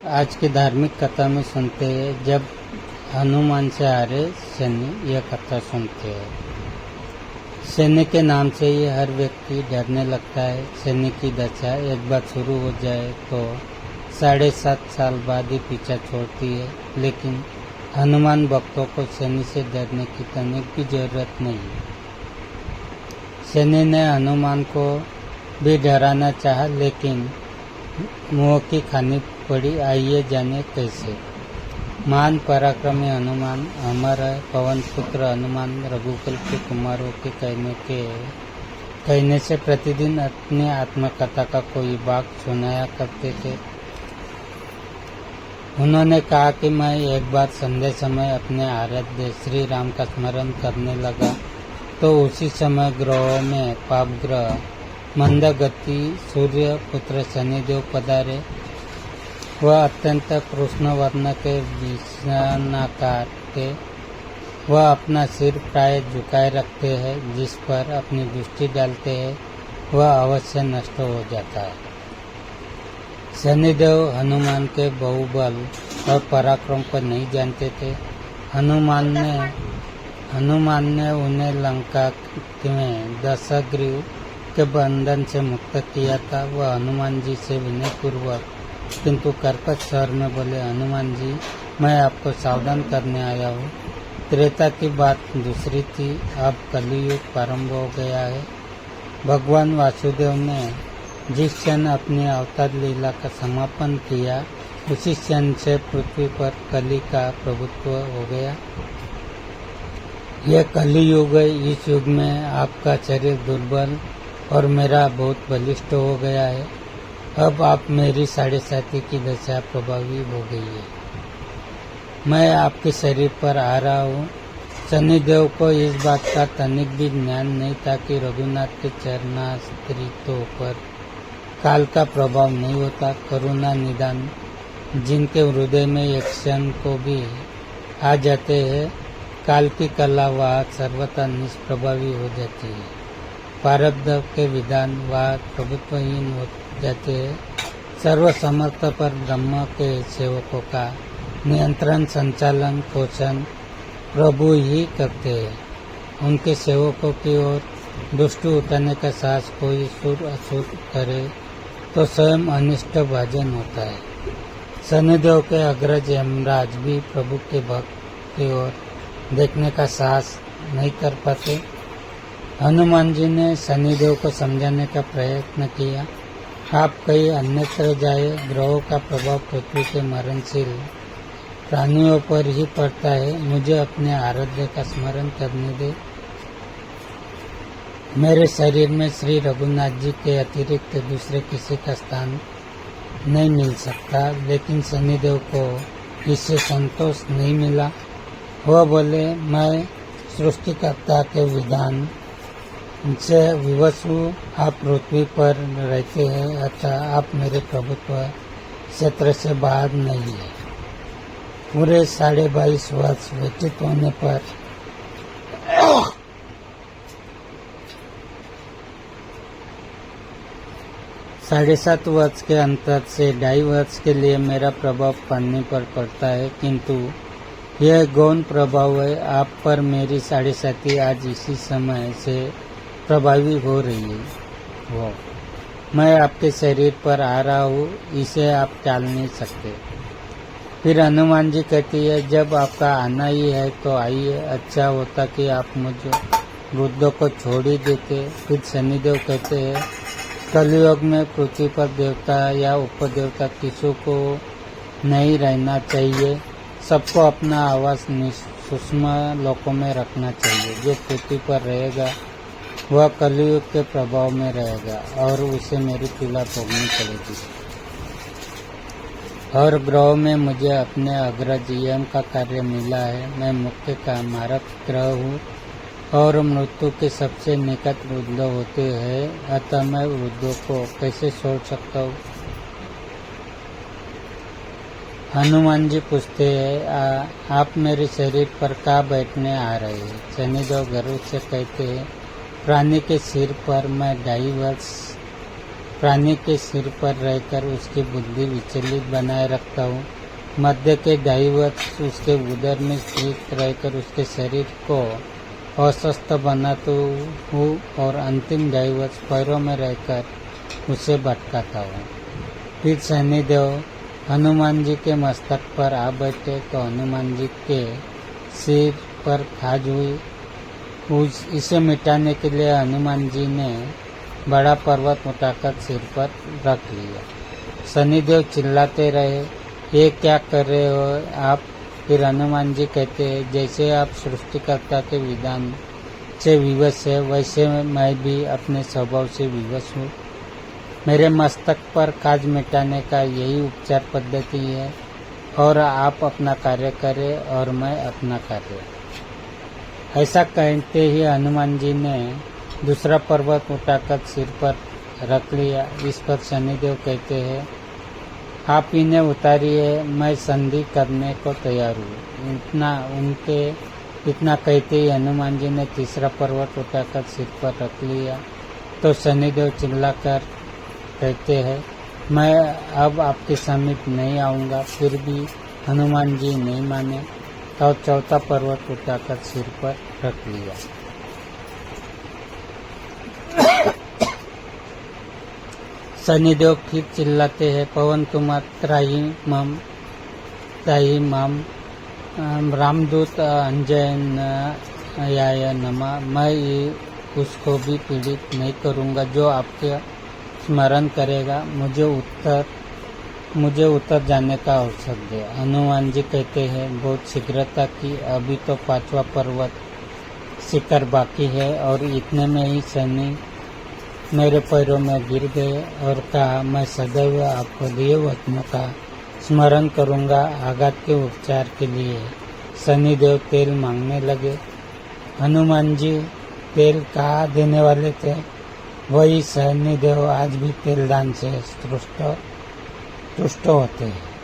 आज की धार्मिक कथा में सुनते हैं जब हनुमान से हारे शनि, यह कथा सुनते हैं। शनि के नाम से ही हर व्यक्ति डरने लगता है। शनि की दशा एक बार शुरू हो जाए तो 7.5 साल बाद ही पीछा छोड़ती है, लेकिन हनुमान भक्तों को शनि से डरने की तनिक भी जरूरत नहीं है। शनि ने हनुमान को भी डराना चाहा, लेकिन मुंह की खानी पड़ी। आइए जाने कैसे। महान पराक्रमी हनुमान अमर है। पवन पुत्र हनुमान रघुकुल के कुमारों के कहने से प्रतिदिन अपनी आत्मकथा का कोई भाग सुनाया करते थे। उन्होंने कहा कि मैं एक बार संध्या समय अपने आराध्य श्री राम का स्मरण करने लगा तो उसी समय ग्रहों में पाप ग्रह मंदगति सूर्य पुत्र शनिदेव पधारे। वह अत्यंत कृष्ण वर्ण के विषाणाकार थे। वह अपना सिर प्राय झुकाए रखते हैं, जिस पर अपनी दृष्टि डालते हैं वह अवश्य नष्ट हो जाता है। शनिदेव हनुमान के बाहुबल और पराक्रम को नहीं जानते थे। हनुमान ने उन्हें लंका में दशग्रीव के बंधन से मुक्त किया था। वह हनुमान जी से विनयपूर्वक किंतु कर्कश स्वर में बोले, हनुमान जी, मैं आपको सावधान करने आया हूँ। त्रेता की बात दूसरी थी, अब कलियुग प्रारंभ हो गया है। भगवान वासुदेव ने जिस क्षण अपनी अवतार लीला का समापन किया, उसी क्षण से पृथ्वी पर कली का प्रभुत्व हो गया। यह कलियुग है। इस युग में आपका शरीर दुर्बल और मेरा बहुत बलिष्ठ हो गया है। अब आप मेरी 7.5 की दशा प्रभावी हो गई है। मैं आपके शरीर पर आ रहा हूँ। शनिदेव को इस बात का तनिक भी ज्ञान नहीं था कि रघुनाथ के चरणाश्रितों पर काल का प्रभाव नहीं होता। करुणा निदान जिनके हृदय में एक क्षण को भी आ जाते हैं, काल की कला वह सर्वथा निष्प्रभावी हो जाती है। प्रारब्ध के विधान वह प्रभुत्वहीन हो जाते हैं। सर्वसमर्थ पर ब्रह्म के सेवकों का नियंत्रण, संचालन, पोषण प्रभु ही करते हैं। उनके सेवकों की ओर दुष्ट उठाने का साहस कोई सुर असुर करे तो स्वयं अनिष्ट भाजन होता है। शनिदेव के अग्रज यमराज भी प्रभु के भक्त की ओर देखने का साहस नहीं कर पाते। हनुमान जी ने शनिदेव को समझाने का प्रयत्न किया, आप कहीं अन्यत्र जाए। ग्रहों का प्रभाव पृथ्वी के मरणशील प्राणियों पर ही पड़ता है। मुझे अपने आराध्य का स्मरण करने दे। मेरे शरीर में श्री रघुनाथ जी के अतिरिक्त दूसरे किसी का स्थान नहीं मिल सकता। लेकिन शनिदेव को इससे संतोष नहीं मिला। वह बोले, मैं सृष्टिकर्ता के विधान से विवश हूँ। आप पृथ्वी पर रहते हैं, अतः आप मेरे प्रभुत्व क्षेत्र से बाहर नहीं है। पूरे 22.5 वर्ष व्यतीत होने पर 7.5 वर्ष के अंतर से 2.5 वर्ष के लिए मेरा प्रभाव पानी पर पड़ता है, किंतु यह गौण प्रभाव है। आप पर मेरी 7.5 आज इसी समय से प्रभावी हो रही है। मैं आपके शरीर पर आ रहा हूँ, इसे आप टाल नहीं सकते। फिर हनुमान जी कहती है, जब आपका आना ही है तो आइए। अच्छा होता कि आप मुझे वृद्धों को छोड़ ही देते। फिर शनिदेव कहते हैं, कलयुग में पृथ्वी पर देवता या उपदेवता किसी को नहीं रहना चाहिए। सबको अपना आवास सूक्ष्म लोकों में रखना चाहिए। जो पृथ्वी पर रहेगा वह कलयुग के प्रभाव में रहेगा और उसे मेरी पीड़ा भोगनी पड़ेगी। और ग्रह में मुझे अपने अग्रज यम का कार्य मिला है। मैं मुक्ति का मारक ग्रह हूँ और मृत्यु के सबसे निकट वृद्ध होते हैं, अतः मैं वृद्धों को कैसे छोड़ सकता हूँ। हनुमान जी पूछते हैं, आप मेरे शरीर पर क्या बैठने आ रहे हैं। शनिदेव गर्व से कहते हैं, प्राणी के सिर पर मैं 2.5 वर्ष प्राणी के सिर पर रहकर उसकी बुद्धि विचलित बनाए रखता हूँ। मध्य के दैवत उसके उदर में स्थित रहकर उसके शरीर को अस्वस्थ बनाता हूँ और अंतिम दैवत पैरों में रहकर उसे भटकाता हूँ। फिर शनिदेव हनुमान जी के मस्तक पर आ बैठे तो हनुमान जी के सिर पर खाज हुई। इसे मिटाने के लिए हनुमान जी ने बड़ा पर्वत उठाकर सिर पर रख लिया। शनिदेव चिल्लाते रहे, ये क्या कर रहे हो आप? फिर हनुमान जी कहते हैं, जैसे आप सृष्टिकर्ता के विधान से विवश है वैसे मैं भी अपने स्वभाव से विवश हूँ। मेरे मस्तक पर खाज मिटाने का यही उपचार पद्धति है और आप अपना कार्य करें और मैं अपना कार्य। ऐसा कहते ही हनुमान जी ने दूसरा पर्वत उठाकर सिर पर रख लिया। इस पर शनिदेव कहते हैं, आप इन्हें उतारिए, मैं संधि करने को तैयार हूँ। इतना कहते ही हनुमान जी ने तीसरा पर्वत उठाकर सिर पर रख लिया। तो शनिदेव चिल्लाकर कहते हैं, मैं अब आपके समीप नहीं आऊँगा। फिर भी हनुमान जी नहीं माने तो चौथा पर्वत उठाकर सिर पर रख लिया। शनिदेव फिर चिल्लाते हैं, पवन कुमार त्राही माम रामदूत अंजनाय नमः। मैं उसको भी पीड़ित नहीं करूँगा जो आपके स्मरण करेगा। मुझे उत्तर जाने का अवसर दे। हनुमान जी कहते हैं, बहुत शीघ्रता की, अभी तो पांचवा पर्वत शिखर बाकी है। और इतने में ही शनि मेरे पैरों में गिर गए और कहा, मैं सदैव आपको दिए वचनों का स्मरण करूंगा। आघात के उपचार के लिए शनिदेव तेल मांगने लगे। हनुमान जी तेल कहाँ देने वाले थे, वही शनिदेव आज भी तेल दान से तुष्ट होते हैं।